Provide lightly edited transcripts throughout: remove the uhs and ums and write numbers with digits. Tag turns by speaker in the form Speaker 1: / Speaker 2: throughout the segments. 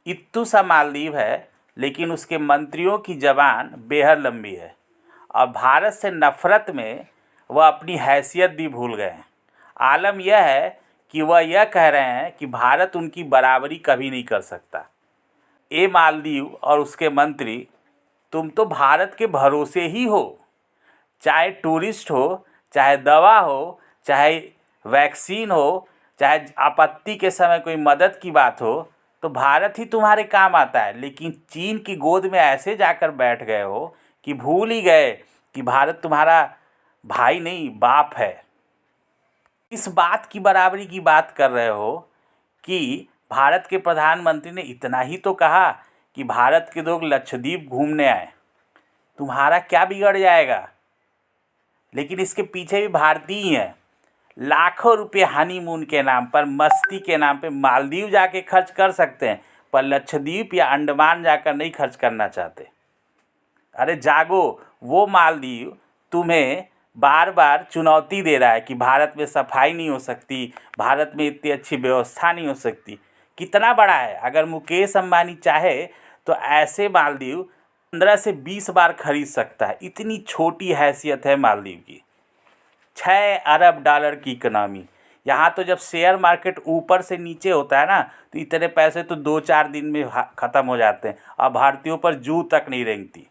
Speaker 1: इत्तू सा मालदीव है, लेकिन उसके मंत्रियों की ज़बान बेहद लंबी है और भारत से नफ़रत में वह अपनी हैसियत भी भूल गए हैं। आलम यह है कि वह यह कह रहे हैं कि भारत उनकी बराबरी कभी नहीं कर सकता। ए मालदीव और उसके मंत्री, तुम तो भारत के भरोसे ही हो। चाहे टूरिस्ट हो, चाहे दवा हो, चाहे वैक्सीन हो, चाहे आपत्ति के समय कोई मदद की बात हो, तो भारत ही तुम्हारे काम आता है। लेकिन चीन की गोद में ऐसे जाकर बैठ गए हो कि भूल ही गए कि भारत तुम्हारा भाई नहीं बाप है। इस बात की बराबरी की बात कर रहे हो कि भारत के प्रधानमंत्री ने इतना ही तो कहा कि भारत के लोग लक्षद्वीप घूमने आए, तुम्हारा क्या बिगड़ जाएगा। लेकिन इसके पीछे भी भारतीय ही हैं। लाखों रुपए हनीमून के नाम पर, मस्ती के नाम पे मालदीव जाके खर्च कर सकते हैं, पर लक्षद्वीप या अंडमान जाकर नहीं खर्च करना चाहते। अरे जागो, वो मालदीव तुम्हें बार बार चुनौती दे रहा है कि भारत में सफाई नहीं हो सकती, भारत में इतनी अच्छी व्यवस्था नहीं हो सकती। कितना बड़ा है, अगर मुकेश अंबानी चाहे तो ऐसे मालदीव 15 से 20 बार खरीद सकता है। इतनी छोटी हैसियत है मालदीव की। 6 अरब डॉलर की इकनॉमी। यहाँ तो जब शेयर मार्केट ऊपर से नीचे होता है ना, तो इतने पैसे तो 2-4 दिन में ख़त्म हो जाते हैं और भारतीयों पर जू तक नहीं रेंगती।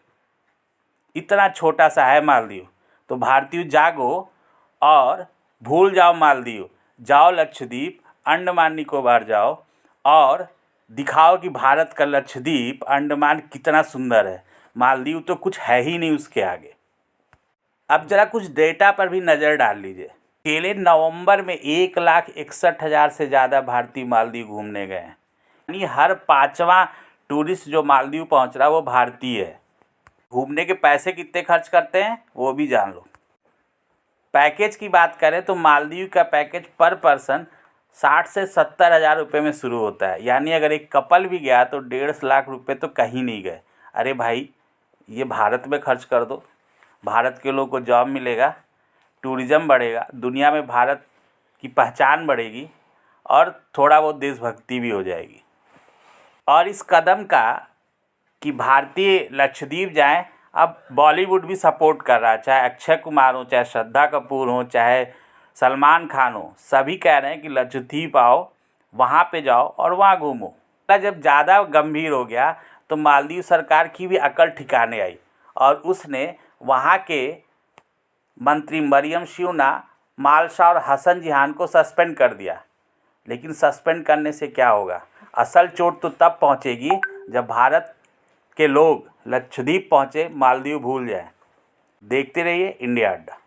Speaker 1: इतना छोटा सा है मालदीव। तो भारतीय जागो और भूल जाओ मालदीव, जाओ लक्षद्वीप, अंडमान निकोबार जाओ और दिखाओ कि भारत का लक्षद्वीप, अंडमान कितना सुंदर है। मालदीव तो कुछ है ही नहीं उसके आगे। अब जरा कुछ डेटा पर भी नज़र डाल लीजिए। अकेले नवंबर में 1,61,000 से ज़्यादा भारतीय मालदीव घूमने गए हैं। यानी हर 5वां टूरिस्ट जो मालदीव पहुंच रहा है वो भारतीय है। घूमने के पैसे कितने खर्च करते हैं वो भी जान लो। पैकेज की बात करें तो मालदीव का पैकेज पर पर्सन 60 से 70 हज़ार रुपये में शुरू होता है। यानी अगर एक कपल भी गया तो 1.5 लाख रुपये तो कहीं नहीं गए। अरे भाई, ये भारत में खर्च कर दो, भारत के लोगों को जॉब मिलेगा, टूरिज़्म बढ़ेगा, दुनिया में भारत की पहचान बढ़ेगी और थोड़ा बहुत देशभक्ति भी हो जाएगी। और इस कदम का कि भारतीय लक्षद्वीप जाएं, अब बॉलीवुड भी सपोर्ट कर रहा है। चाहे अक्षय कुमार हो, चाहे श्रद्धा कपूर हो, चाहे सलमान खान हो, सभी कह रहे हैं कि लक्षद्वीप आओ, वहाँ पे जाओ और वहाँ घूमो। जब ज़्यादा गंभीर हो गया तो मालदीव सरकार की भी अकल ठिकाने आई और उसने वहाँ के मंत्री मरियम श्यूना, मालशा और हसन जिहान को सस्पेंड कर दिया। लेकिन सस्पेंड करने से क्या होगा? असल चोट तो तब पहुँचेगी जब भारत के लोग लक्षद्वीप पहुँचे, मालदीव भूल जाएं। देखते रहिए इंडिया अड्डा।